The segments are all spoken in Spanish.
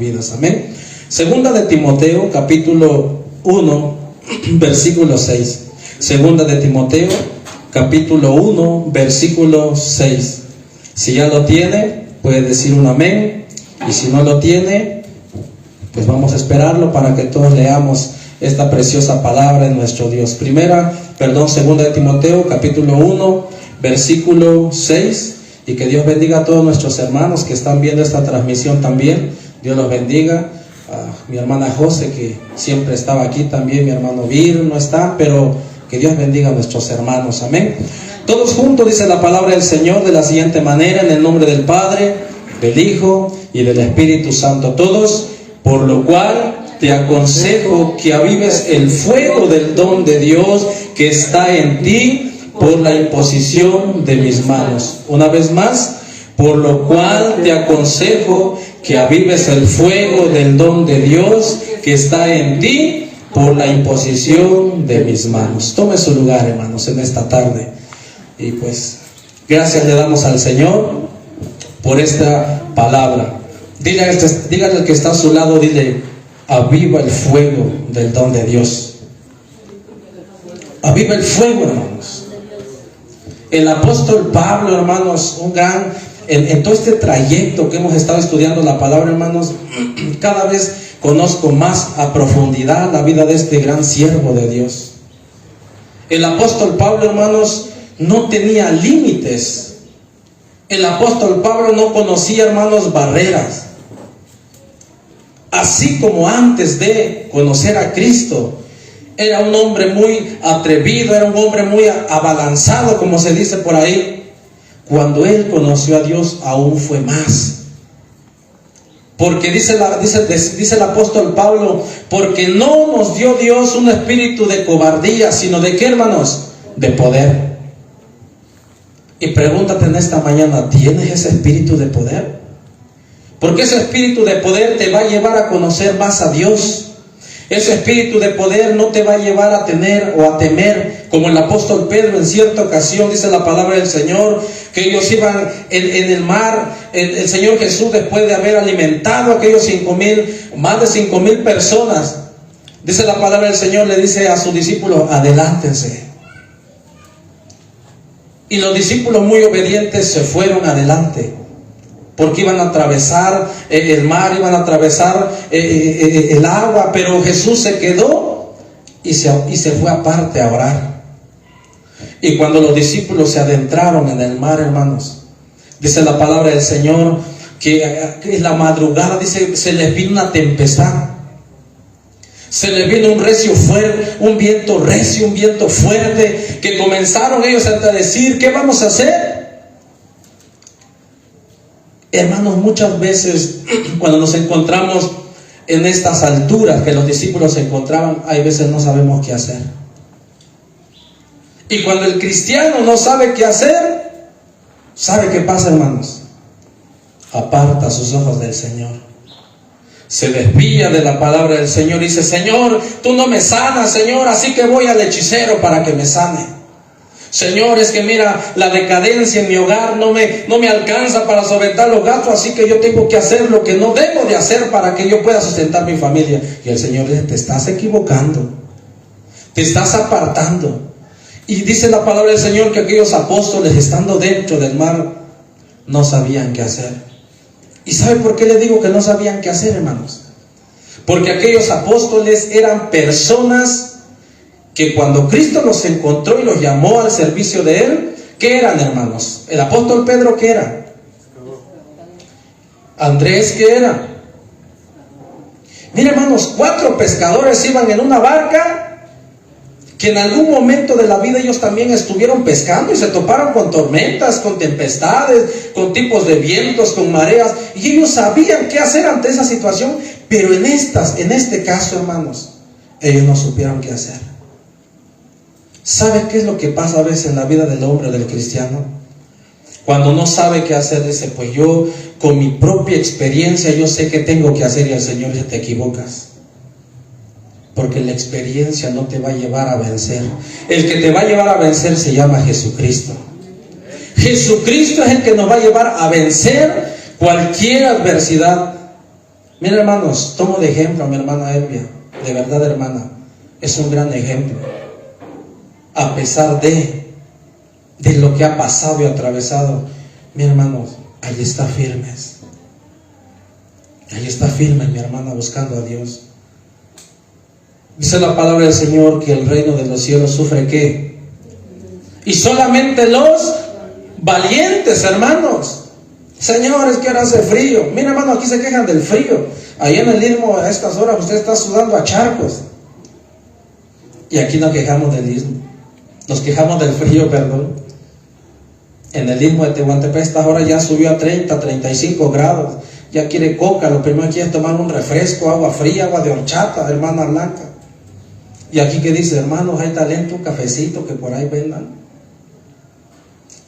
vidas. Amén. Segunda de Timoteo, capítulo 1, versículo 6. Segunda de Timoteo, capítulo 1, versículo 6. Si ya lo tiene, puede decir un amén. Y si no lo tiene, pues vamos a esperarlo para que todos leamos esta preciosa palabra de nuestro Dios. Segunda de Timoteo, capítulo 1, versículo 6. Y que Dios bendiga a todos nuestros hermanos que están viendo esta transmisión también. Dios los bendiga. A mi hermana José, que siempre estaba aquí también. Mi hermano Vir no está, pero que Dios bendiga a nuestros hermanos. Amén. Todos juntos dice la palabra del Señor de la siguiente manera: en el nombre del Padre, del Hijo y del Espíritu Santo. Todos, por lo cual te aconsejo que avives el fuego del don de Dios que está en ti por la imposición de mis manos. Una vez más, por lo cual te aconsejo que avives el fuego del don de Dios que está en ti por la imposición de mis manos. Tome su lugar, hermanos, en esta tarde. Y pues, gracias le damos al Señor por esta palabra. Dígale al que está a su lado, dile: aviva el fuego del don de Dios. Aviva el fuego, hermanos. El apóstol Pablo, hermanos, en todo este trayecto que hemos estado estudiando la palabra, hermanos, cada vez conozco más a profundidad la vida de este gran siervo de Dios. El apóstol Pablo, hermanos, no tenía límites. El apóstol Pablo no conocía, hermanos, barreras. Así como antes de conocer a Cristo, era un hombre muy atrevido, era un hombre muy abalanzado, como se dice por ahí. Cuando él conoció a Dios, aún fue más. Porque dice el apóstol Pablo: porque no nos dio Dios un espíritu de cobardía, sino de ¿qué, hermanos? De poder. Y pregúntate en esta mañana: ¿tienes ese espíritu de poder? Porque ese espíritu de poder te va a llevar a conocer más a Dios. Ese espíritu de poder no te va a llevar a tener o a temer, como el apóstol Pedro en cierta ocasión, dice la palabra del Señor, que ellos iban en el mar. El Señor Jesús, después de haber alimentado a aquellos más de 5,000 personas, dice la palabra del Señor, le dice a sus discípulos: adelántense. Y los discípulos, muy obedientes, se fueron adelante, porque iban a atravesar el mar, iban a atravesar el agua. Pero Jesús se quedó y se fue aparte a orar. Y cuando los discípulos se adentraron en el mar, hermanos, dice la palabra del Señor que en la madrugada, dice, se les vino una tempestad. Se les vino un viento recio, un viento fuerte, que comenzaron ellos a decir: ¿qué vamos a hacer? Hermanos, muchas veces cuando nos encontramos en estas alturas que los discípulos se encontraban, hay veces no sabemos qué hacer. Y cuando el cristiano no sabe qué hacer, ¿sabe qué pasa, hermanos? Aparta sus ojos del Señor. Se desvía de la palabra del Señor y dice: Señor, tú no me sanas, Señor, así que voy al hechicero para que me sane. Señor, es que mira, la decadencia en mi hogar no me alcanza para solventar los gastos, así que yo tengo que hacer lo que no debo de hacer para que yo pueda sustentar mi familia. Y el Señor dice: te estás equivocando, te estás apartando. Y dice la palabra del Señor que aquellos apóstoles, estando dentro del mar, no sabían qué hacer. ¿Y sabe por qué le digo que no sabían qué hacer, hermanos? Porque aquellos apóstoles eran personas que cuando Cristo los encontró y los llamó al servicio de Él, ¿qué eran, hermanos? El apóstol Pedro, ¿qué era? Andrés, ¿qué era? Mira, hermanos, 4 pescadores iban en una barca que en algún momento de la vida ellos también estuvieron pescando y se toparon con tormentas, con tempestades, con tipos de vientos, con mareas, y ellos sabían qué hacer ante esa situación. Pero en este caso, hermanos, ellos no supieron qué hacer. ¿Sabe qué es lo que pasa a veces en la vida del hombre, del cristiano? Cuando no sabe qué hacer, dice: pues yo con mi propia experiencia yo sé qué tengo que hacer. Y el Señor dice: te equivocas, porque la experiencia no te va a llevar a vencer. El que te va a llevar a vencer se llama Jesucristo. Jesucristo es el que nos va a llevar a vencer cualquier adversidad. Mira, hermanos, tomo de ejemplo a mi hermana Elvia. De verdad, hermana, es un gran ejemplo. A pesar de lo que ha pasado y atravesado, mi hermanos, ahí está firmes. Ahí está firme mi hermana buscando a Dios. Dice la palabra del Señor que el reino de los cielos sufre ¿qué? Y solamente los valientes, hermanos. Señor, es que ahora hace frío. Mira, hermano, aquí se quejan del frío. Ahí en el Istmo a estas horas usted está sudando a charcos. Y aquí nos quejamos del Istmo. Nos quejamos del frío, perdón. En el Istmo de Tehuantepec a estas horas ya subió a 30, 35 grados. Ya quiere coca, lo primero que quiere es tomar un refresco, agua fría, agua de horchata, hermana blanca. Y aquí que dice, hermanos, hay talento, un cafecito que por ahí vendan.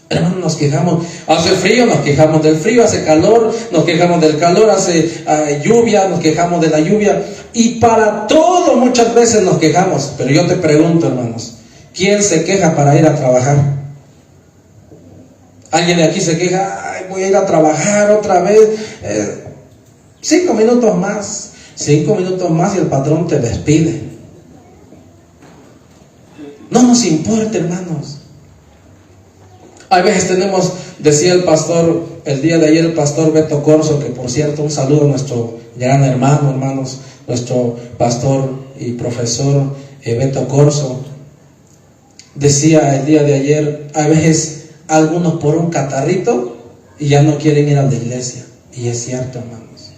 Hermanos, nos quejamos, hace frío, nos quejamos del frío, hace calor, nos quejamos del calor, hace lluvia, nos quejamos de la lluvia. Y para todo muchas veces nos quejamos. Pero yo te pregunto, hermanos, ¿quién se queja para ir a trabajar? ¿Alguien de aquí se queja? Ay, voy a ir a trabajar otra vez. 5 minutos más. 5 minutos más y el patrón te despide. No nos importa, hermanos. A veces tenemos, decía el pastor, el día de ayer el pastor Beto Corso, que por cierto, un saludo a nuestro gran hermano, hermanos, nuestro pastor y profesor Beto Corso. Decía el día de ayer, a veces algunos por un catarrito y ya no quieren ir a la iglesia. Y es cierto, hermanos.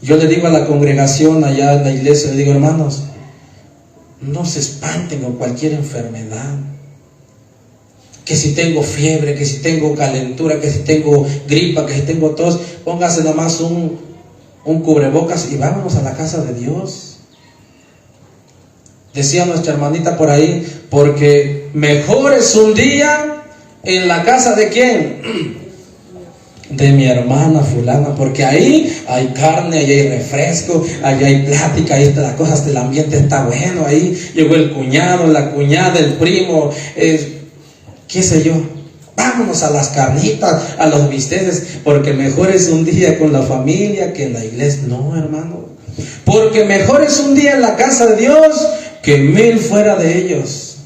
Yo le digo a la congregación allá en la iglesia, le digo, hermanos, no se espanten con cualquier enfermedad. Que si tengo fiebre, que si tengo calentura, que si tengo gripa, que si tengo tos, póngase nomás un cubrebocas y vámonos a la casa de Dios. Decía nuestra hermanita por ahí, porque mejor es un día en la casa de ¿quién? De mi hermana fulana, porque ahí hay carne, ahí hay refresco, ahí hay plática, ahí está la cosa, hasta el ambiente está bueno, ahí llegó el cuñado, la cuñada, el primo, qué sé yo, vámonos a las carnitas, a los bisteces, porque mejor es un día con la familia que en la iglesia. No, hermano, porque mejor es un día en la casa de Dios que 1000 fuera de ellos.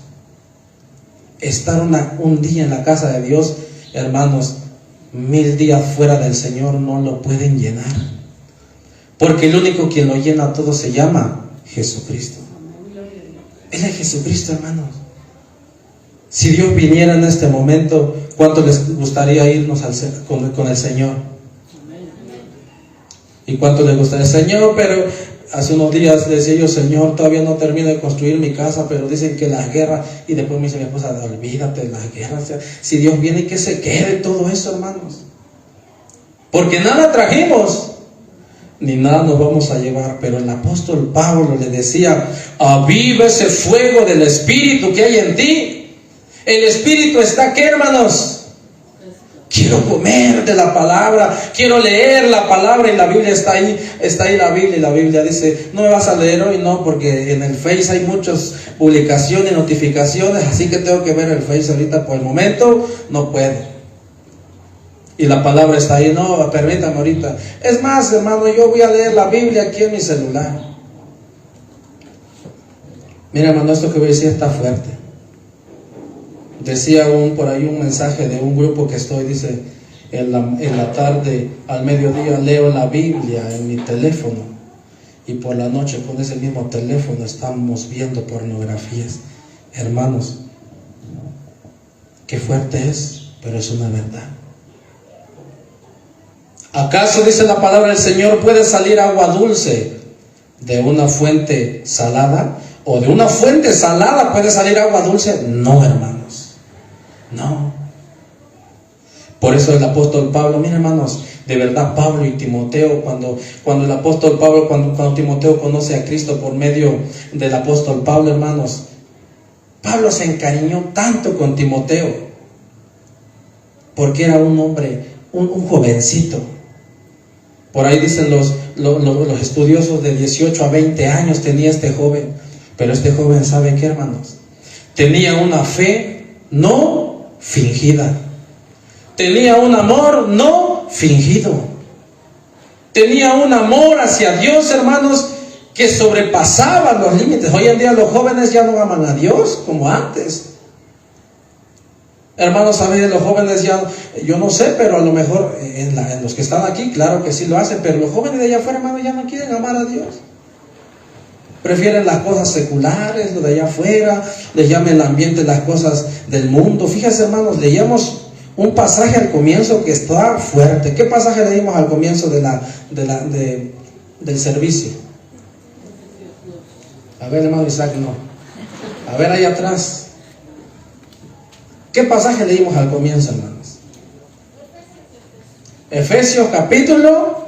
Estar un día en la casa de Dios, hermanos, 1000 días fuera del Señor no lo pueden llenar, porque el único quien lo llena todo se llama Jesucristo. Él es Jesucristo, hermanos. Si Dios viniera en este momento, ¿cuánto les gustaría irnos con el Señor? ¿Y cuánto les gustaría? Señor, pero hace unos días le decía yo, Señor, todavía no termino de construir mi casa, pero dicen que las guerras, y después me dice mi esposa, olvídate de las guerras. O sea, si Dios viene, que se quede todo eso, hermanos. Porque nada trajimos, ni nada nos vamos a llevar. Pero el apóstol Pablo le decía, aviva ese fuego del Espíritu que hay en ti. El Espíritu está aquí, hermanos. Quiero comer de la palabra, quiero leer la palabra, y la Biblia está ahí la Biblia, y la Biblia dice, no me vas a leer hoy, no, porque en el Face hay muchas publicaciones, notificaciones, así que tengo que ver el Face ahorita, por el momento no puedo. Y la palabra está ahí, no, permítame ahorita. Es más, hermano, yo voy a leer la Biblia aquí en mi celular. Mira, hermano, esto que voy a decir está fuerte. Decía por ahí un mensaje de un grupo que estoy, dice, en la tarde, al mediodía leo la Biblia en mi teléfono, y por la noche con ese mismo teléfono estamos viendo pornografías. Hermanos, qué fuerte es, pero es una verdad. ¿Acaso, dice la palabra del Señor, puede salir agua dulce de una fuente salada? ¿O de una fuente salada puede salir agua dulce? No, hermanos. No. Por eso el apóstol Pablo, miren, hermanos, de verdad Pablo y Timoteo, cuando el apóstol Pablo, cuando Timoteo conoce a Cristo por medio del apóstol Pablo, hermanos, Pablo se encariñó tanto con Timoteo, porque era un hombre, un jovencito. Por ahí dicen los estudiosos, de 18 a 20 años tenía este joven. Pero este joven, ¿sabe qué, hermanos? Tenía una fe no fingida. Tenía un amor no fingido. Tenía un amor hacia Dios, hermanos, que sobrepasaba los límites. Hoy en día los jóvenes ya no aman a Dios como antes. Hermanos, a veces los jóvenes ya, yo no sé, pero a lo mejor en los que están aquí, claro que sí lo hacen, pero los jóvenes de allá afuera, hermanos, ya no quieren amar a Dios. Prefieren las cosas seculares, lo de allá afuera, les llaman el ambiente, las cosas del mundo. Fíjense, hermanos, leíamos un pasaje al comienzo que está fuerte. ¿Qué pasaje leímos al comienzo del servicio? A ver, hermano Isaac, no. A ver, ahí atrás. ¿Qué pasaje leímos al comienzo, hermanos? Efesios capítulo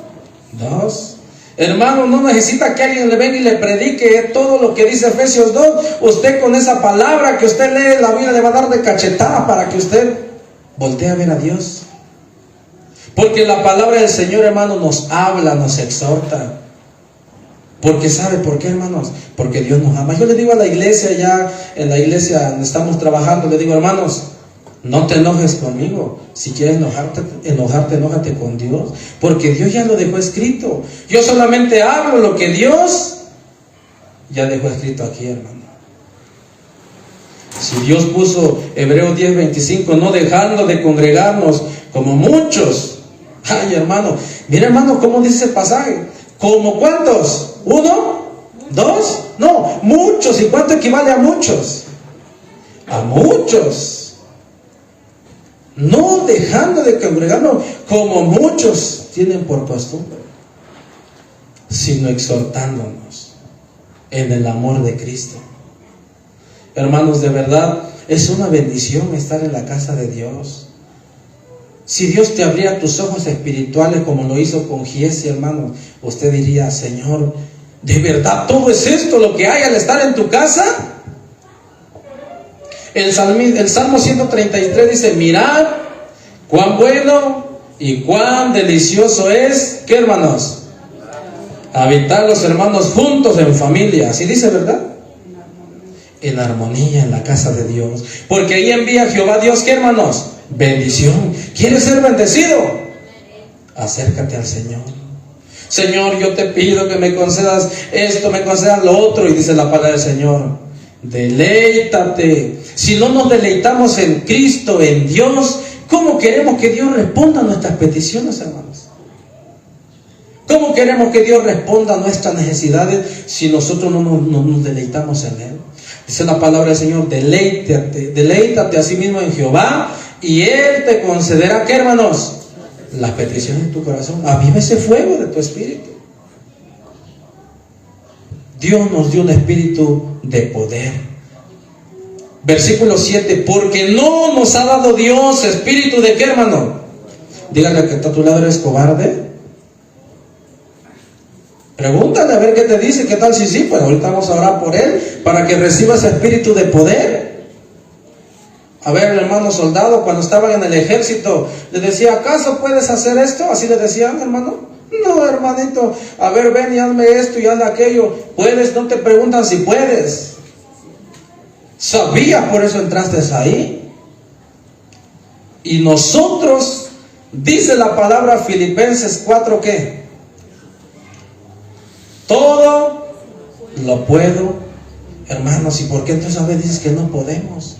2. Hermano, no necesita que alguien le venga y le predique todo lo que dice Efesios 2. Usted con esa palabra que usted lee, la Biblia le va a dar de cachetada para que usted voltee a ver a Dios. Porque la palabra del Señor, hermano, nos habla, nos exhorta. Porque ¿sabe por qué, hermanos? Porque Dios nos ama. Yo le digo a la iglesia, ya en la iglesia donde estamos trabajando, le digo, hermanos, no te enojes conmigo. Si quieres enójate con Dios. Porque Dios ya lo dejó escrito. Yo solamente hablo lo que Dios ya dejó escrito aquí, hermano. Si Dios puso Hebreos 10:25, no dejando de congregarnos como muchos. Ay, hermano, mira, hermano, ¿cómo dice el pasaje? ¿Como cuántos? ¿Uno? ¿Dos? No, muchos. ¿Y cuánto equivale a muchos? A muchos. No dejando de congregarnos como muchos tienen por costumbre, sino exhortándonos en el amor de Cristo. Hermanos, de verdad es una bendición estar en la casa de Dios. Si Dios te abría tus ojos espirituales como lo hizo con Giesi, hermano, usted diría, Señor, ¿de verdad todo es esto lo que hay al estar en tu casa? El Salmo 133 dice, mirad cuán bueno y cuán delicioso es, ¿qué, hermanos? Habitar los hermanos juntos en familia. Así dice, ¿verdad? En armonía en la casa de Dios. Porque ahí envía Jehová Dios, ¿qué, hermanos? Bendición. ¿Quieres ser bendecido? Acércate al Señor. Señor, yo te pido que me concedas esto, me concedas lo otro. Y dice la palabra del Señor, deleítate. Si no nos deleitamos en Cristo, en Dios, ¿cómo queremos que Dios responda a nuestras peticiones, hermanos? ¿Cómo queremos que Dios responda a nuestras necesidades si nosotros no nos deleitamos en Él? Dice la palabra del Señor, deleítate a sí mismo en Jehová y Él te concederá, ¿qué, hermanos? Las peticiones de tu corazón. Aviva ese fuego de tu espíritu. Dios nos dio un espíritu de poder. Versículo 7, porque no nos ha dado Dios espíritu de ¿qué, hermano? Dígale que está a tu lado, ¿eres cobarde? Pregúntale a ver qué te dice. ¿Qué tal si sí? Pues ahorita vamos a orar por él para que reciba ese espíritu de poder. A ver, el hermano soldado, cuando estaban en el ejército, le decía, ¿acaso puedes hacer esto? Así le decían, hermano. No, hermanito, a ver, ven y hazme esto y hazme aquello. ¿Puedes? No te preguntan si puedes. Sabías, por eso entraste ahí. Y nosotros, dice la palabra Filipenses 4, ¿qué? Todo lo puedo, hermanos. ¿Y por qué entonces a veces dices que no podemos?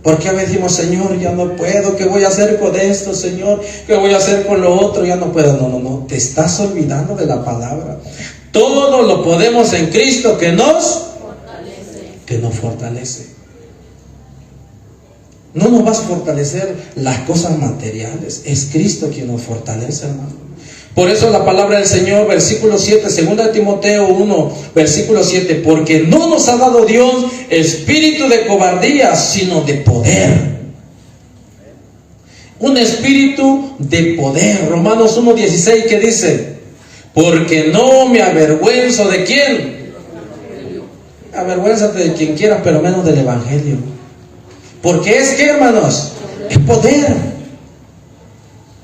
¿Por qué a veces decimos, Señor, ya no puedo? ¿Qué voy a hacer con esto, Señor? ¿Qué voy a hacer con lo otro? Ya no puedo. No, te estás olvidando de la palabra. Todo lo podemos en Cristo que nos fortalece. No nos va a fortalecer las cosas materiales. Es Cristo quien nos fortalece, hermano. Por eso la palabra del Señor, versículo 7, 2 Timoteo 1, versículo 7, porque no nos ha dado Dios espíritu de cobardía, sino de poder. Un espíritu de poder. Romanos 1:16, ¿qué dice? Porque no me avergüenzo de quién. Avergüénzate de quien quieras, pero menos del evangelio. Porque es que, hermanos, es poder.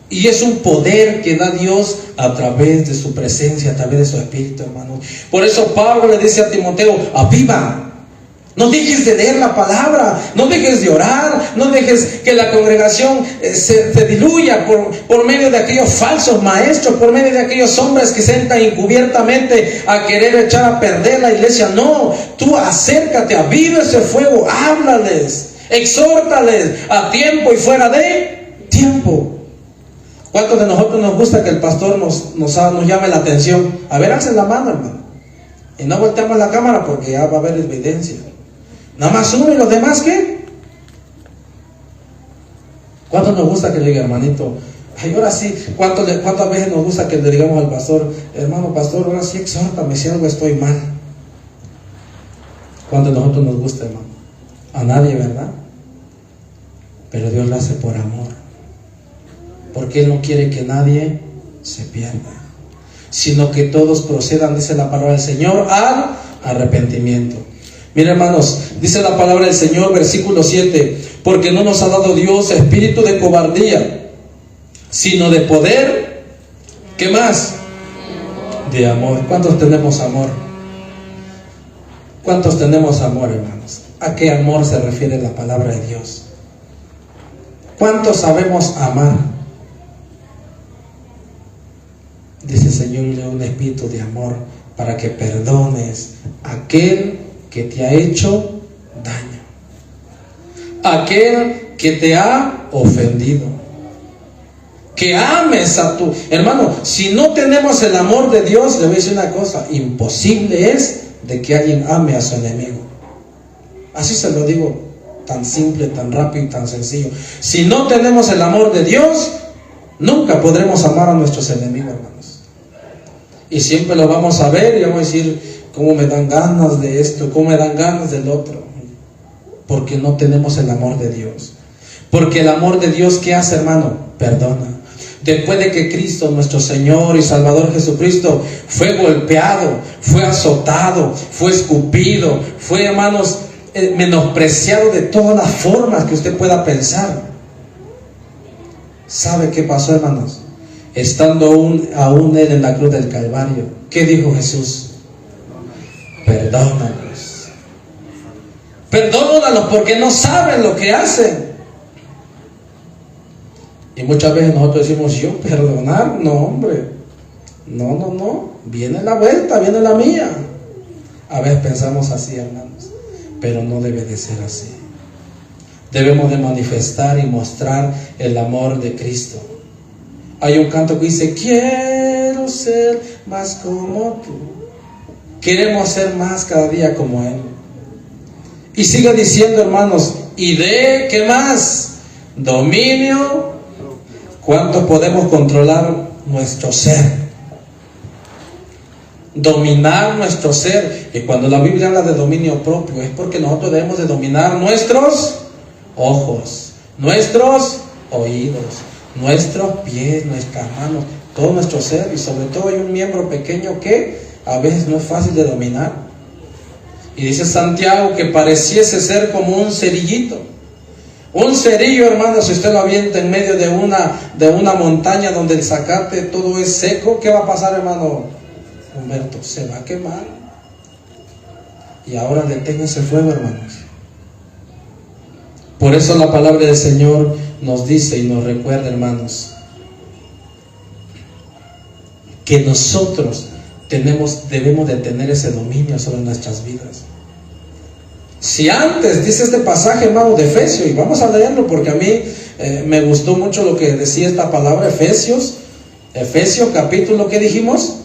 Y es un poder que da Dios a través de su presencia, a través de su espíritu, hermanos. Por eso Pablo le dice a Timoteo, aviva No dejes de leer la palabra, no dejes de orar, no dejes que la congregación se diluya por medio de aquellos falsos maestros, por medio de aquellos hombres que se entran encubiertamente a querer echar a perder la iglesia. No, tú acércate, aviva ese fuego, háblales, exhórtales a tiempo y fuera de tiempo. ¿Cuántos de nosotros nos gusta que el pastor nos llame la atención? A ver, alcen la mano, hermano. Y no volteamos la cámara porque ya va a haber evidencia. Nada más uno y los demás, ¿qué? ¿Cuánto nos gusta que le diga, hermanito? Ay, ahora sí, ¿cuántas veces nos gusta que le digamos al pastor, hermano pastor, ahora sí exhórtame si algo estoy mal? ¿Cuánto a nosotros nos gusta, hermano? A nadie, ¿verdad? Pero Dios lo hace por amor, porque Él no quiere que nadie se pierda, sino que todos procedan, dice la palabra del Señor, al arrepentimiento. Mira, hermanos, dice la palabra del Señor, versículo 7, porque no nos ha dado Dios espíritu de cobardía, sino de poder. ¿Qué más? De amor. ¿Cuántos tenemos amor? ¿Cuántos tenemos amor, hermanos? ¿A qué amor se refiere la palabra de Dios? ¿Cuántos sabemos amar? Dice el Señor, un espíritu de amor para que perdones a aquel que te ha hecho daño, aquel que te ha ofendido, que ames a tu hermano. Si no tenemos el amor de Dios, le voy a decir una cosa, imposible es de que alguien ame a su enemigo. Así se lo digo, tan simple, tan rápido y tan sencillo. Si no tenemos el amor de Dios, nunca podremos amar a nuestros enemigos, hermanos. Y siempre lo vamos a ver y vamos a decir, cómo me dan ganas de esto, cómo me dan ganas del otro. Porque no tenemos el amor de Dios. Porque el amor de Dios, ¿qué hace, hermano? Perdona. Después de que Cristo, nuestro Señor y Salvador Jesucristo, fue golpeado, fue azotado, fue escupido, fue, hermanos, menospreciado de todas las formas que usted pueda pensar. ¿Sabe qué pasó, hermanos? Estando aún Él en la cruz del Calvario, ¿qué dijo Jesús? Perdónalos. Perdónalos porque no saben lo que hacen. Y muchas veces nosotros decimos, yo perdonar, no, hombre. No. Viene la vuelta, viene la mía. A veces pensamos así, hermanos. Pero no debe de ser así. Debemos de manifestar y mostrar el amor de Cristo. Hay un canto que dice, quiero ser más como tú. Queremos ser más cada día como Él. Y sigue diciendo, hermanos, y de, ¿qué más? Dominio. ¿Cuánto podemos controlar nuestro ser? Dominar nuestro ser. Y cuando la Biblia habla de dominio propio, es porque nosotros debemos de dominar nuestros ojos, nuestros oídos, nuestros pies, nuestras manos, todo nuestro ser. Y sobre todo hay un miembro pequeño que a veces no es fácil de dominar. Y dice Santiago que pareciese ser como un cerillito. Un cerillo, hermano, si usted lo avienta en medio de una montaña donde el zacate todo es seco, ¿qué va a pasar, hermano Humberto? Se va a quemar. Y ahora detenga ese fuego, hermanos. Por eso la palabra del Señor nos dice y nos recuerda, hermanos, que nosotros debemos de tener ese dominio sobre nuestras vidas. Si antes, dice este pasaje, hermano, de Efesios, y vamos a leerlo porque a mí me gustó mucho lo que decía esta palabra, Efesios capítulo, ¿qué dijimos?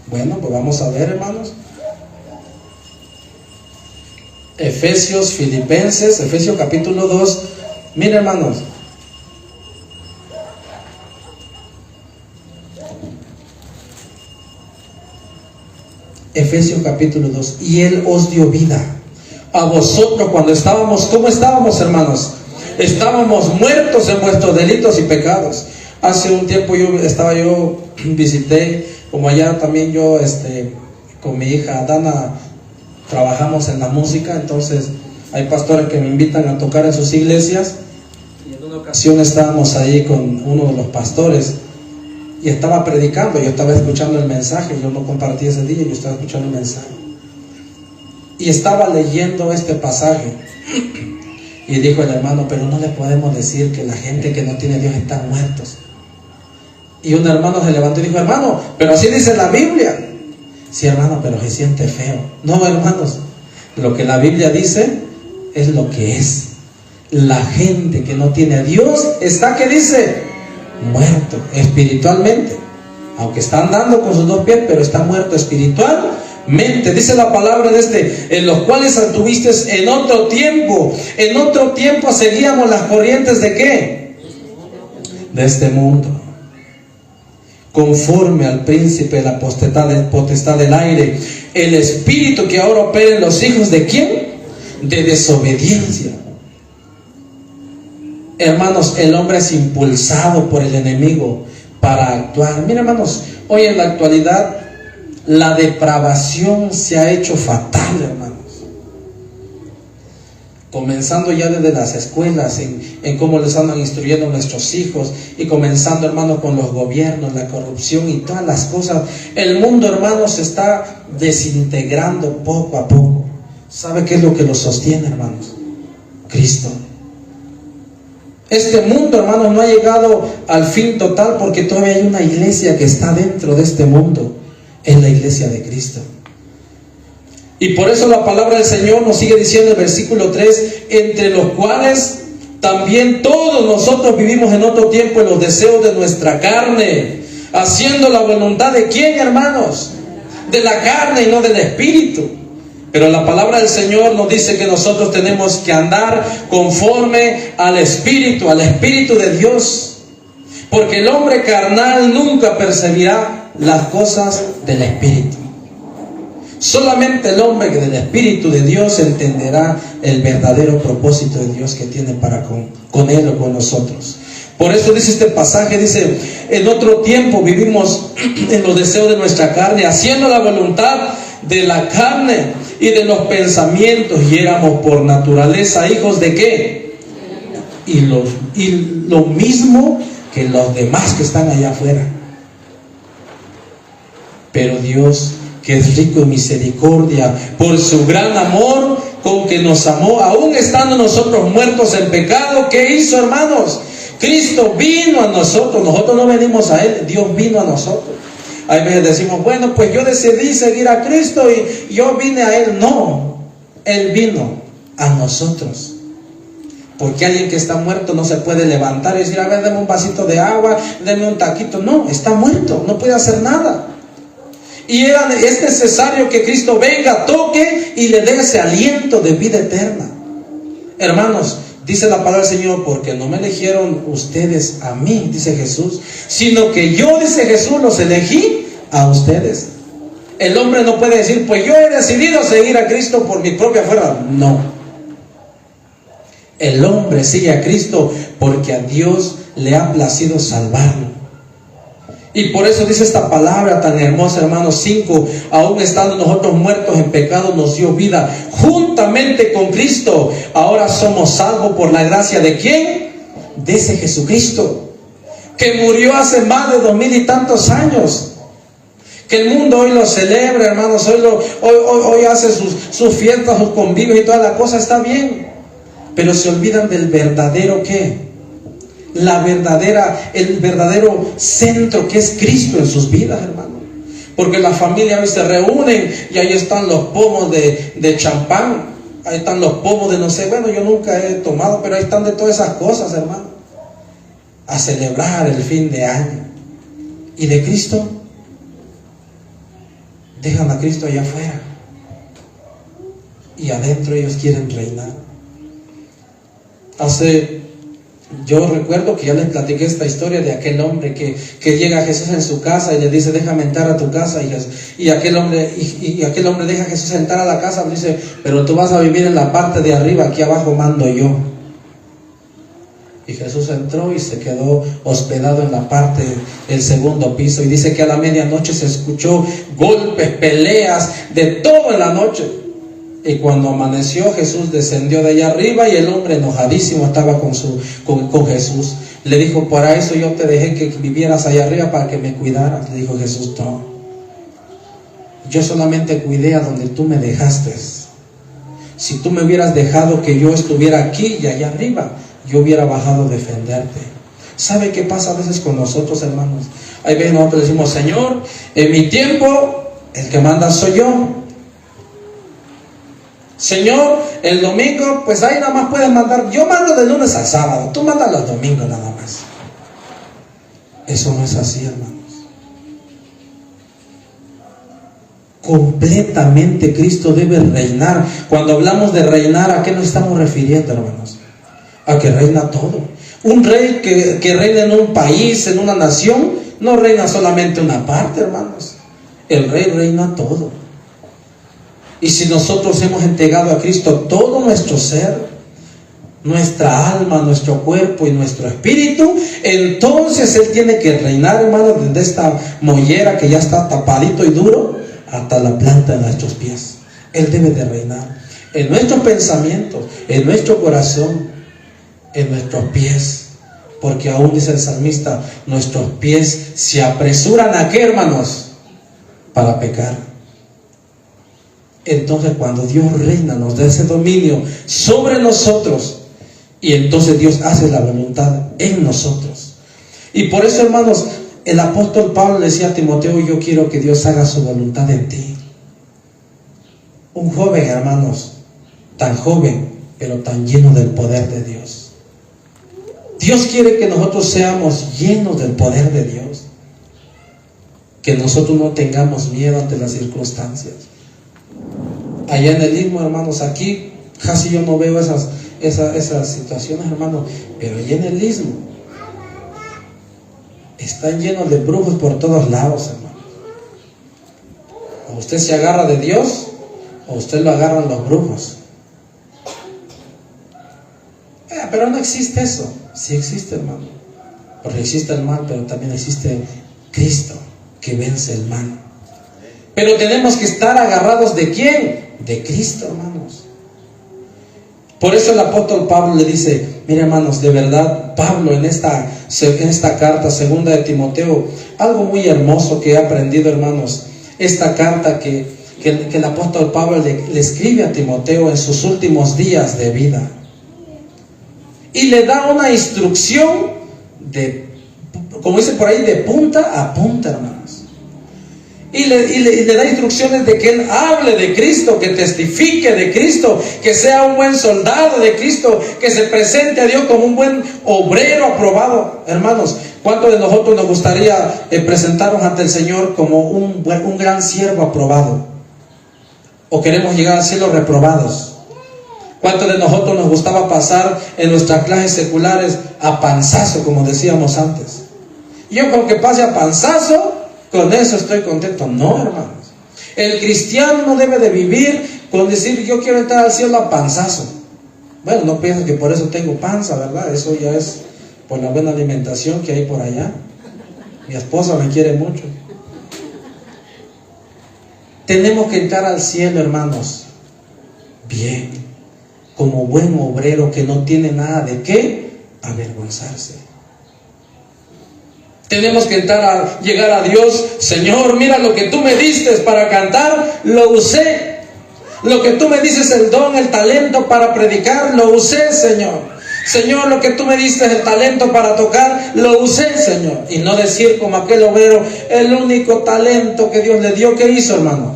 Bueno, pues vamos a ver, hermanos. Efesios, Filipenses, Efesios capítulo 2. Miren, hermanos. Efesios capítulo 2. Y Él os dio vida a vosotros cuando estábamos, ¿cómo estábamos, hermanos? Estábamos muertos en vuestros delitos y pecados. Hace un tiempo visité, como allá también yo, con mi hija Dana, trabajamos en la música. Entonces hay pastores que me invitan a tocar en sus iglesias. Y en una ocasión estábamos ahí con uno de los pastores y estaba predicando, yo estaba escuchando el mensaje. Yo no compartí ese día, yo estaba escuchando el mensaje. Y estaba leyendo este pasaje y dijo el hermano, pero no le podemos decir que la gente que no tiene Dios están muertos. Y un hermano se levantó y dijo, hermano, pero así dice la Biblia. Sí, hermano, pero se siente feo. No, hermanos, lo que la Biblia dice es lo que es. La gente que no tiene a Dios está, ¿qué dice? Muerto espiritualmente. Aunque está andando con sus dos pies, pero está muerto espiritualmente. Dice la palabra en los cuales anduviste en otro tiempo. En otro tiempo seguíamos las corrientes ¿de qué? De este mundo. Conforme al príncipe de la potestad del aire, el espíritu que ahora opera en los hijos ¿de quién? De desobediencia. Hermanos, el hombre es impulsado por el enemigo para actuar. Mira, hermanos, hoy en la actualidad la depravación se ha hecho fatal, hermanos. Comenzando ya desde las escuelas, en cómo les andan instruyendo a nuestros hijos, y comenzando, hermanos, con los gobiernos, la corrupción y todas las cosas. El mundo, hermanos, se está desintegrando poco a poco. ¿Sabe qué es lo que lo sostiene, hermanos? Cristo. Este mundo, hermanos, no ha llegado al fin total porque todavía hay una iglesia que está dentro de este mundo. Es la iglesia de Cristo. Y por eso la palabra del Señor nos sigue diciendo en el versículo 3, entre los cuales también todos nosotros vivimos en otro tiempo en los deseos de nuestra carne, haciendo la voluntad de ¿quién, hermanos? De la carne y no del espíritu. Pero la palabra del Señor nos dice que nosotros tenemos que andar conforme al Espíritu de Dios. Porque el hombre carnal nunca percibirá las cosas del Espíritu. Solamente el hombre del Espíritu de Dios entenderá el verdadero propósito de Dios que tiene para con él o con nosotros. Por eso dice este pasaje, dice, en otro tiempo vivimos en los deseos de nuestra carne, haciendo la voluntad de la carne y de los pensamientos, y éramos por naturaleza hijos de ¿qué? Y lo mismo que los demás que están allá afuera. Pero Dios, que es rico en misericordia, por su gran amor con que nos amó, aún estando nosotros muertos en pecado, ¿qué hizo, hermanos? Cristo vino a nosotros. Nosotros no venimos a Él, Dios vino a nosotros. A veces decimos, bueno, pues yo decidí seguir a Cristo y yo vine a Él. No, Él vino a nosotros. Porque alguien que está muerto no se puede levantar y decir, a ver, dame un vasito de agua, dame un taquito. No, está muerto, no puede hacer nada. Y es necesario que Cristo venga, toque y le dé ese aliento de vida eterna. Hermanos, dice la palabra del Señor, porque no me eligieron ustedes a mí, dice Jesús, sino que yo, dice Jesús, los elegí a ustedes. El hombre no puede decir, pues yo he decidido seguir a Cristo por mi propia fuerza. No. El hombre sigue a Cristo porque a Dios le ha placido salvarlo. Y por eso dice esta palabra tan hermosa, hermanos, 5, aún estando nosotros muertos en pecado, nos dio vida juntamente con Cristo. Ahora somos salvos por la gracia de ¿quién? De ese Jesucristo, que murió hace más de 2000 y tantos años. Que el mundo hoy lo celebra, hermanos, hoy hace sus fiestas, sus convivios y toda la cosa, está bien. Pero se olvidan del verdadero ¿qué? El verdadero centro que es Cristo en sus vidas, hermano. Porque las familias hoy se reúnen y ahí están los pomos de champán, ahí están los pomos de no sé, bueno, yo nunca he tomado, pero ahí están de todas esas cosas, hermano, a celebrar el fin de año. Y de Cristo, dejan a Cristo allá afuera y adentro ellos quieren reinar. Yo recuerdo que ya les platiqué esta historia de aquel hombre que llega a Jesús en su casa y le dice, déjame entrar a tu casa, y aquel hombre deja a Jesús entrar a la casa y dice, pero tú vas a vivir en la parte de arriba, aquí abajo mando yo. Y Jesús entró y se quedó hospedado en la parte del segundo piso, y dice que a la medianoche se escuchó golpes, peleas, de todo en la noche. Y cuando amaneció, Jesús descendió de allá arriba y el hombre enojadísimo estaba con Jesús. Le dijo, para eso yo te dejé que vivieras allá arriba, para que me cuidaras. Le dijo Jesús, no, yo solamente cuidé a donde tú me dejaste. Si tú me hubieras dejado que yo estuviera aquí y allá arriba, yo hubiera bajado a defenderte. ¿Sabe qué pasa a veces con nosotros, hermanos? Hay veces nosotros decimos, Señor, en mi tiempo, el que manda soy yo. Señor, el domingo, pues ahí nada más puedes mandar. Yo mando de lunes al sábado, tú mandas los domingos nada más. Eso no es así, hermanos. Completamente Cristo debe reinar. Cuando hablamos de reinar, ¿a qué nos estamos refiriendo, hermanos? A que reina todo. Un rey que reina en un país, en una nación, no reina solamente una parte, hermanos. El rey reina todo. Y si nosotros hemos entregado a Cristo todo nuestro ser, nuestra alma, nuestro cuerpo y nuestro espíritu, entonces Él tiene que reinar, hermanos, desde esta mollera que ya está tapadito y duro hasta la planta de nuestros pies. Él debe de reinar en nuestros pensamientos, en nuestro corazón, en nuestros pies, porque aún dice el salmista, nuestros pies se apresuran ¿a qué, hermanos? Para pecar. Entonces cuando Dios reina, nos da ese dominio sobre nosotros, y entonces Dios hace la voluntad en nosotros. Y por eso, hermanos, el apóstol Pablo le decía a Timoteo, yo quiero que Dios haga su voluntad en ti. Un joven, hermanos, tan joven, pero tan lleno del poder de Dios. Dios quiere que nosotros seamos llenos del poder de Dios. Que nosotros no tengamos miedo ante las circunstancias. Allá en el Istmo, hermanos, aquí casi yo no veo esas situaciones, hermanos, pero allá en el Istmo están llenos de brujos por todos lados, hermanos. O usted se agarra de Dios, o usted lo agarran los brujos. Pero no existe eso. Sí existe, hermano, porque existe el mal, pero también existe Cristo que vence el mal. Pero tenemos que estar agarrados ¿de quién? De Cristo, hermanos. Por eso el apóstol Pablo le dice, mire, hermanos, de verdad, Pablo en esta carta, segunda de Timoteo, algo muy hermoso que he aprendido, hermanos, esta carta que el apóstol Pablo le escribe a Timoteo en sus últimos días de vida. Y le da una instrucción como dice por ahí, de punta a punta, hermanos. Y le da instrucciones de que él hable de Cristo, que testifique de Cristo, que sea un buen soldado de Cristo, que se presente a Dios como un buen obrero aprobado. Hermanos, ¿cuántos de nosotros nos gustaría presentarnos ante el Señor como un gran siervo aprobado? ¿O queremos llegar al cielo reprobados? ¿Cuántos de nosotros nos gustaba pasar en nuestras clases seculares a panzazo, como decíamos antes? Yo con que pase a panzazo, con eso estoy contento. No, hermanos. El cristiano no debe de vivir con decir, yo quiero entrar al cielo a panzazo. Bueno, no piensen que por eso tengo panza, ¿verdad? Eso ya es por la buena alimentación que hay por allá. Mi esposa me quiere mucho. Tenemos que entrar al cielo, hermanos, bien, como buen obrero que no tiene nada de qué avergonzarse. Tenemos que llegar a Dios. Señor, mira lo que tú me diste para cantar, lo usé. Lo que tú me dices, el don, el talento para predicar, lo usé, Señor. Señor, lo que tú me diste, el talento para tocar, lo usé, Señor. Y no decir como aquel obrero, el único talento que Dios le dio, ¿qué hizo, hermano?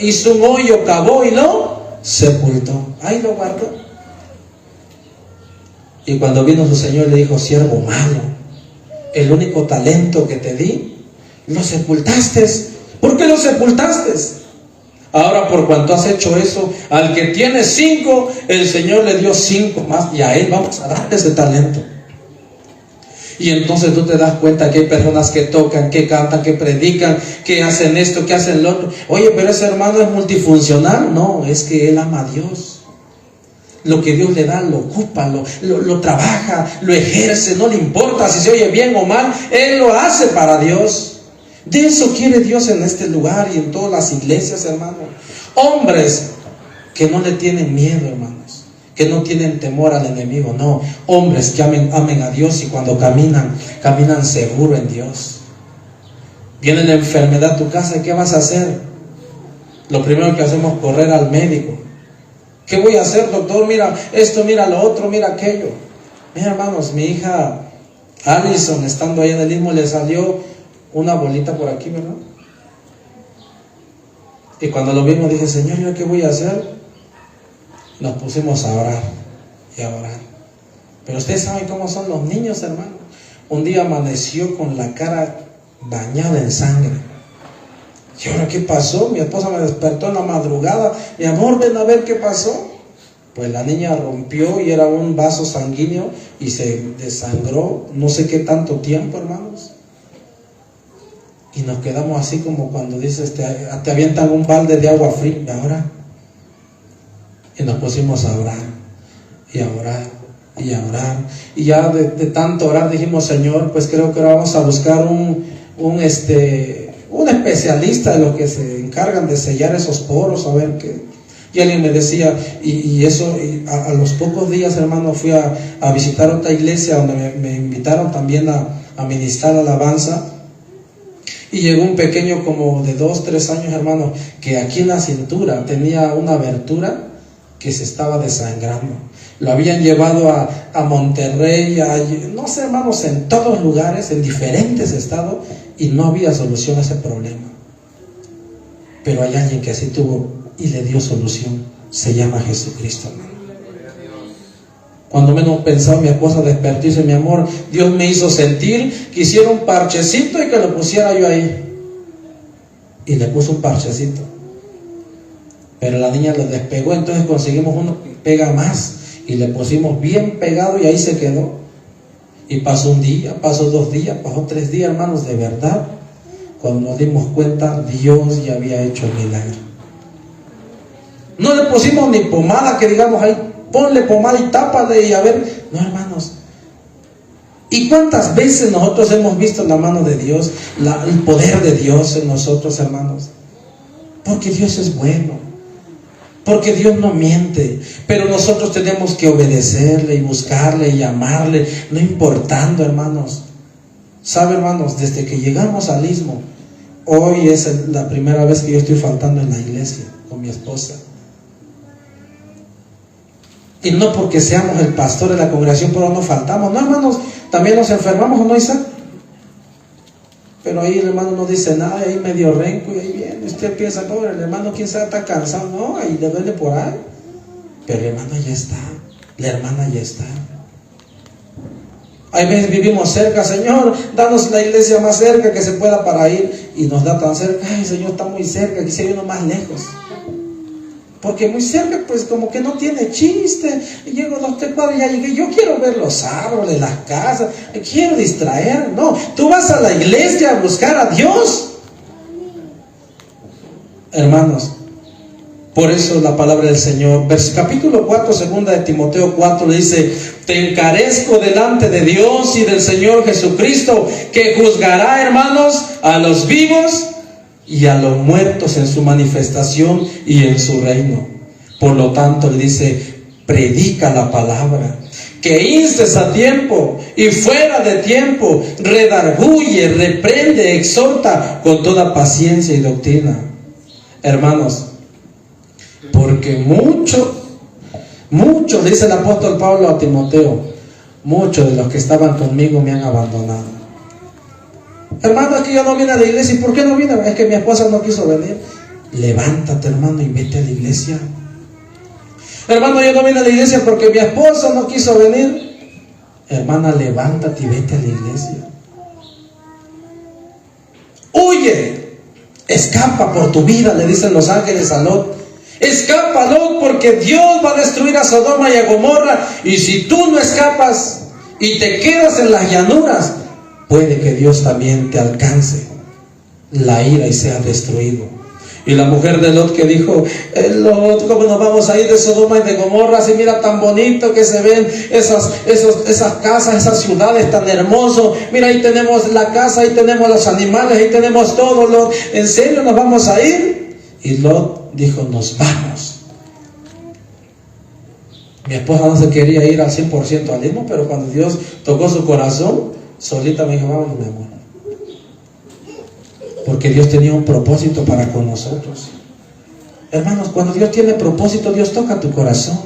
Hizo un hoyo, cavó y lo sepultó. Ahí lo guardó. Y cuando vino su Señor le dijo, siervo malo, el único talento que te di, lo sepultaste. ¿Por qué lo sepultaste? Ahora, por cuanto has hecho eso, al que tiene 5, el Señor le dio 5 más, y a él vamos a dar ese talento. Y entonces tú te das cuenta que hay personas que tocan, que cantan, que predican, que hacen esto, que hacen lo otro. Oye, pero ese hermano es multifuncional. No, es que él ama a Dios. Lo que Dios le da, lo ocupa, lo trabaja, lo ejerce, no le importa si se oye bien o mal, él lo hace para Dios. De eso quiere Dios en este lugar y en todas las iglesias, hermanos. Hombres que no le tienen miedo, hermanos, que no tienen temor al enemigo, no. Hombres que amen a Dios y cuando caminan seguro en Dios. Viene la enfermedad a tu casa, ¿qué vas a hacer? Lo primero que hacemos es correr al médico. ¿Qué voy a hacer, doctor? Mira esto, mira lo otro, mira aquello. Mira, hermanos, mi hija Alison, estando ahí en el Istmo, le salió una bolita por aquí, ¿verdad? Y cuando lo vimos dije, Señor, ¿yo qué voy a hacer? Nos pusimos a orar y a orar. Pero ustedes saben cómo son los niños, hermano. Un día amaneció con la cara bañada en sangre. ¿Y ahora qué pasó? Mi esposa me despertó en la madrugada. Mi amor, ven a ver qué pasó. Pues la niña rompió y era un vaso sanguíneo y se desangró no sé qué tanto tiempo, hermanos. Y nos quedamos así como cuando dices, te avientan un balde de agua fría. ¿Y ahora? Y nos pusimos a orar y a orar y a orar. Y ya de tanto orar dijimos, Señor, pues creo que ahora vamos a buscar un especialista de los que se encargan de sellar esos poros, a ver qué. Y alguien me decía, y a los pocos días, hermano, fui a visitar otra iglesia donde me invitaron también a ministrar alabanza. Y llegó un pequeño como de 2, 3 años, hermano, que aquí en la cintura tenía una abertura que se estaba desangrando. Lo habían llevado a Monterrey, no sé, hermanos, en todos lugares, en diferentes estados, y no había solución a ese problema. Pero hay alguien que así tuvo y le dio solución. Se llama Jesucristo, hermano. Cuando menos pensaba, mi esposa despertó y dice, mi amor, Dios me hizo sentir que hiciera un parchecito y que lo pusiera yo ahí. Y le puso un parchecito. Pero la niña lo despegó, entonces conseguimos uno que pega más. Y le pusimos bien pegado y ahí se quedó. Y pasó un día, pasó 2 días, pasó 3 días, hermanos, de verdad. Cuando nos dimos cuenta, Dios ya había hecho el milagro. No le pusimos ni pomada, que digamos ahí, ponle pomada y tápale y a ver. No, hermanos. ¿Y cuántas veces nosotros hemos visto la mano de Dios, el poder de Dios en nosotros, hermanos? Porque Dios es bueno, porque Dios no miente, pero nosotros tenemos que obedecerle y buscarle y amarle, no importando, hermanos. ¿Sabe, hermanos? Desde que llegamos al Istmo, hoy es la primera vez que yo estoy faltando en la iglesia con mi esposa. Y no porque seamos el pastor de la congregación, pero no faltamos. No, hermanos, también nos enfermamos, ¿o no, Isaac? Pero ahí el hermano no dice nada, ahí medio renco y ahí viene. Usted piensa, pobre, el hermano, quién sabe, está cansado. No, ahí le duele por ahí. Pero el hermano ya está, la hermana ya está. Hay veces vivimos cerca, Señor, danos la iglesia más cerca que se pueda para ir. Y nos da tan cerca, ay, Señor, está muy cerca, quisiera uno más lejos. Porque muy cerca, pues como que no tiene chiste. Llego 2, 3 cuadras, ya llegué. Yo quiero ver los árboles, las casas, quiero distraer. No, tú vas a la iglesia a buscar a Dios. Hermanos, por eso la palabra del Señor, capítulo 4, segunda de Timoteo 4, le dice: te encarezco delante de Dios y del Señor Jesucristo, que juzgará, hermanos, a los vivos y a los muertos en su manifestación y en su reino. Por lo tanto, le dice: predica la palabra, que instes a tiempo y fuera de tiempo, redarguye, reprende, exhorta con toda paciencia y doctrina. Hermanos, porque muchos, dice el apóstol Pablo a Timoteo, muchos de los que estaban conmigo me han abandonado. Hermano, es que yo no vine a la iglesia. ¿Y por qué no vine? Es que mi esposa no quiso venir. Levántate, hermano, y vete a la iglesia. Hermano, yo no vine a la iglesia porque mi esposa no quiso venir. Hermana, levántate y vete a la iglesia. Huye, escapa por tu vida, le dicen los ángeles a Lot. Escapa, Lot, porque Dios va a destruir a Sodoma y a Gomorra. Y si tú no escapas y te quedas en las llanuras, puede que Dios también te alcance la ira y sea destruido. Y la mujer de Lot que dijo: Lot, ¿cómo nos vamos a ir de Sodoma y de Gomorra? Si mira tan bonito que se ven esas casas, esas ciudades tan hermosos. Mira, ahí tenemos la casa, ahí tenemos los animales, ahí tenemos todo, Lot. ¿En serio nos vamos a ir? Y Lot dijo: nos vamos. Mi esposa no se quería ir al 100% al Istmo, pero cuando Dios tocó su corazón, solita me dijo: vámonos, mi amor. Porque Dios tenía un propósito para con nosotros. Hermanos, cuando Dios tiene propósito, Dios toca tu corazón.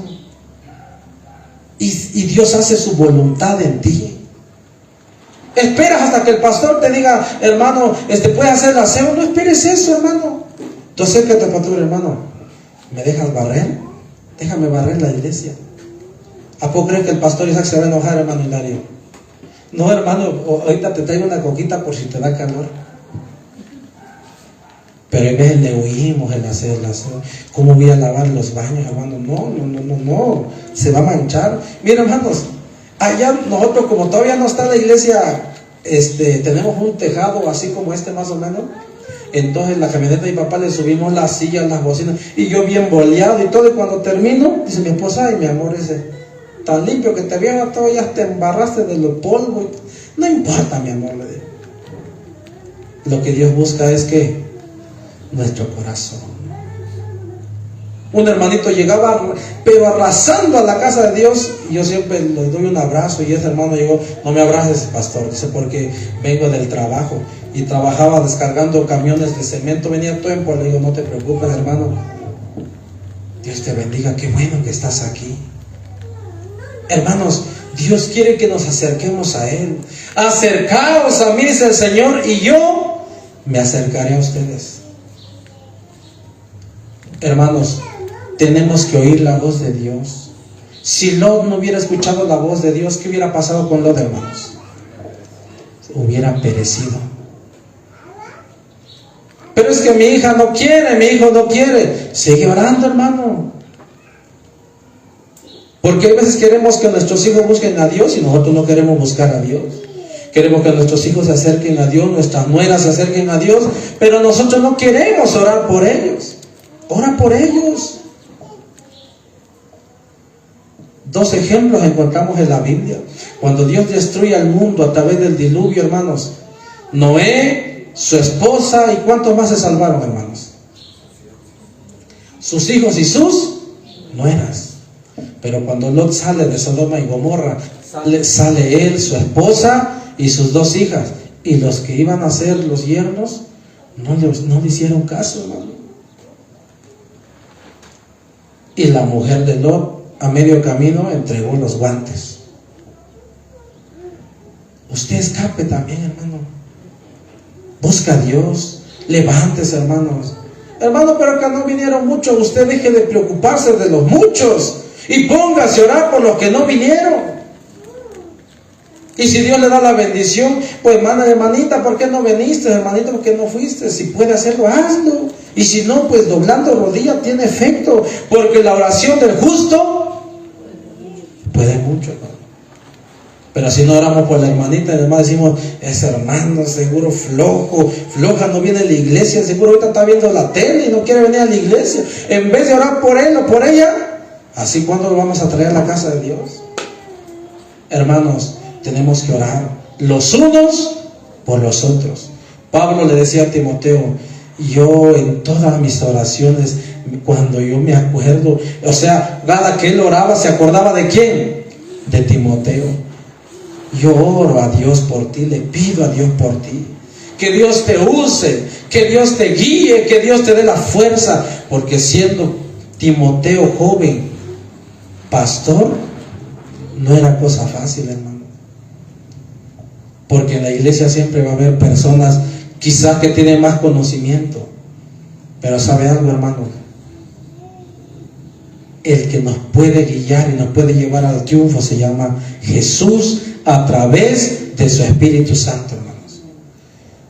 Y Dios hace su voluntad en ti. Esperas hasta que el pastor te diga, hermano, ¿puedes hacer el aseo? No esperes eso, hermano. Tú acércate al pastor, hermano, ¿me dejas barrer? Déjame barrer la iglesia. ¿A poco crees que el pastor Isaac se va a enojar, hermano Hilario? No, hermano, ahorita te traigo una coquita por si te da calor. Pero en vez le huimos el hacer el aseo. ¿Cómo voy a lavar los baños, hermano? No, se va a manchar. Miren, hermanos, allá nosotros, como todavía no está la iglesia, tenemos un tejado así como más o menos. Entonces la camioneta de mi papá le subimos las sillas, las bocinas, y yo bien boleado y todo. Y cuando termino, dice mi esposa, ay, mi amor, tan limpio que te veo, todavía te embarraste de lo polvo. No importa, mi amor, le digo. Lo que Dios busca es que nuestro corazón. Un hermanito llegaba, pero arrasando a la casa de Dios, y yo siempre le doy un abrazo, y ese hermano llegó, no me abraces, pastor, dice, porque vengo del trabajo, y trabajaba descargando camiones de cemento, venía tiempo, le digo, no te preocupes, hermano, Dios te bendiga, qué bueno que estás aquí. Hermanos, Dios quiere que nos acerquemos a Él. Acercaos a mí, dice el Señor, y yo me acercaré a ustedes. Hermanos, tenemos que oír la voz de Dios. Si Lot no hubiera escuchado la voz de Dios, ¿qué hubiera pasado con Lot, hermanos? Hubiera perecido. Pero es que mi hija no quiere, mi hijo no quiere. Sigue orando, hermano. Porque a veces queremos que nuestros hijos busquen a Dios y nosotros no queremos buscar a Dios. Queremos que nuestros hijos se acerquen a Dios, nuestras nueras se acerquen a Dios, pero nosotros no queremos orar por ellos. Ora por ellos. 2 ejemplos encontramos en la Biblia. Cuando Dios destruye al mundo a través del diluvio, hermanos, Noé, su esposa, ¿y cuántos más se salvaron, hermanos? Sus hijos y sus nueras. Pero cuando Lot sale de Sodoma y Gomorra, sale él, su esposa y sus 2 hijas. Y los que iban a ser los yernos no le hicieron caso, hermano. Y la mujer de Lot, a medio camino, entregó los guantes. Usted escape también, hermano. Busca a Dios. Levántese, hermanos. Hermano, pero que no vinieron muchos. Usted deje de preocuparse de los muchos y póngase a orar por los que no vinieron. Y si Dios le da la bendición, pues hermanita, ¿por qué no viniste? Hermanito, ¿por qué no fuiste? Si puede hacerlo, hazlo. Y si no, pues doblando rodilla tiene efecto, porque la oración del justo puede mucho, hermano. Pero si no oramos por la hermanita, además decimos, ese hermano seguro floja, no viene a la iglesia, seguro ahorita está viendo la tele y no quiere venir a la iglesia. En vez de orar por él o por ella, así, ¿cuándo lo vamos a traer a la casa de Dios? Hermanos, tenemos que orar los unos por los otros. Pablo le decía a Timoteo, yo en todas mis oraciones, cuando yo me acuerdo, o sea, cada que él oraba, ¿se acordaba de quién? De Timoteo. Yo oro a Dios por ti, le pido a Dios por ti, que Dios te use, que Dios te guíe, que Dios te dé la fuerza, porque siendo Timoteo joven, pastor, no era cosa fácil, hermano. Porque en la iglesia siempre va a haber personas quizás que tienen más conocimiento, pero ¿sabe algo, hermano? El que nos puede guiar y nos puede llevar al triunfo se llama Jesús, a través de su Espíritu Santo, hermanos.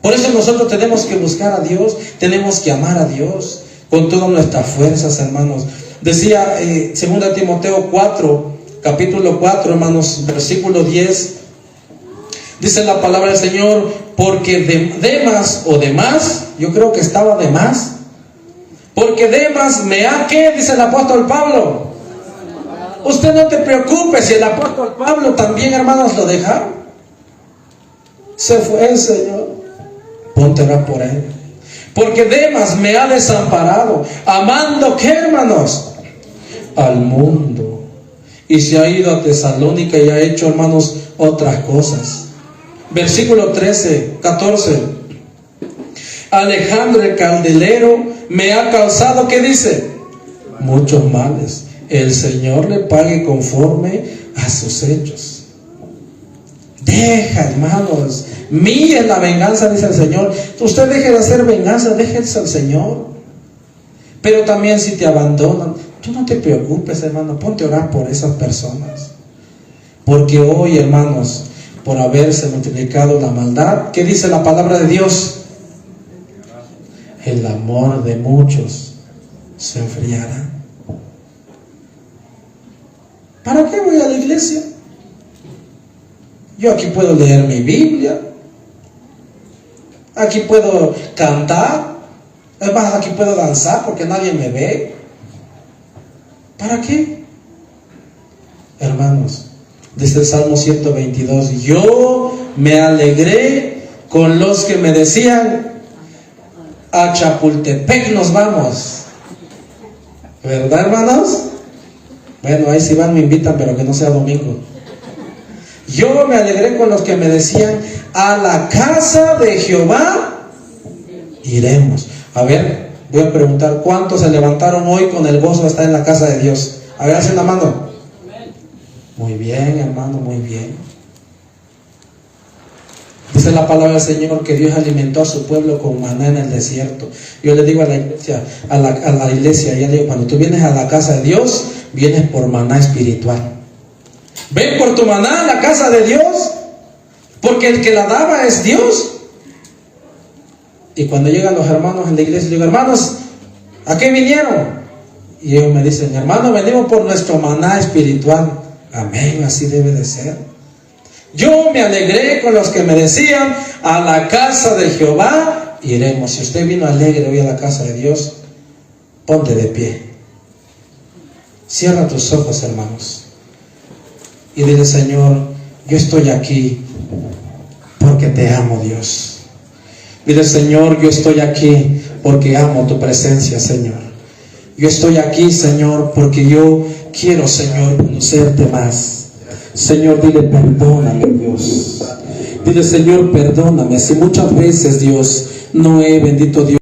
Por eso nosotros tenemos que buscar a Dios, tenemos que amar a Dios con todas nuestras fuerzas, hermanos. Decía 2 Timoteo 4, capítulo 4, hermanos, versículo 10, dice la palabra del Señor, porque Demas o demás, yo creo que estaba de más, porque Demas me ha, ¿qué? Dice el apóstol Pablo. Usted no te preocupe si el apóstol Pablo también, hermanos, lo dejaron. Se fue el Señor. Ponte a orar por él. Porque Demas me ha desamparado, amando, ¿qué, hermanos? Al mundo. Y se ha ido a Tesalónica y ha hecho, hermanos, otras cosas. Versículo 14. Alejandro el candelero me ha causado, ¿qué dice? Muchos males. El Señor le pague conforme a sus hechos. Deja, hermanos, mía es la venganza, dice el Señor. Usted deje de hacer venganza, déjese al Señor. Pero también si te abandonan, tú no te preocupes, hermano, ponte a orar por esas personas. Porque hoy, hermanos, por haberse multiplicado la maldad, ¿qué dice la palabra de Dios? El amor de muchos se enfriará. ¿Para qué voy a la iglesia? Yo aquí puedo leer mi Biblia, aquí puedo cantar, es más, aquí puedo danzar porque nadie me ve. ¿Para qué? Hermanos, desde el Salmo 122, yo me alegré con los que me decían, a Chapultepec nos vamos. ¿Verdad, hermanos? Bueno, ahí si van me invitan, pero que no sea domingo. Yo me alegré con los que me decían, a la casa de Jehová iremos. A ver, voy a preguntar, ¿cuántos se levantaron hoy con el gozo de estar en la casa de Dios? A ver, hacen la mano. Muy bien, hermano, muy bien. Dice la palabra del Señor que Dios alimentó a su pueblo con maná en el desierto. Yo le digo a la iglesia, ya le digo, cuando tú vienes a la casa de Dios, vienes por maná espiritual. Ven por tu maná a la casa de Dios, porque el que la daba es Dios. Y cuando llegan los hermanos en la iglesia, le digo, hermanos, ¿a qué vinieron? Y ellos me dicen, hermano, venimos por nuestro maná espiritual. Amén, así debe de ser. Yo me alegré con los que me decían, a la casa de Jehová iremos. Si usted vino alegre hoy a la casa de Dios, ponte de pie. Cierra tus ojos, hermanos, y dile, Señor, yo estoy aquí porque te amo, Dios. Dile, Señor, yo estoy aquí porque amo tu presencia, Señor. Yo estoy aquí, Señor, porque yo quiero, Señor, conocerte más. Señor, dile, perdóname, Dios. Dile, Señor, perdóname si muchas veces, Dios, no he, bendito Dios,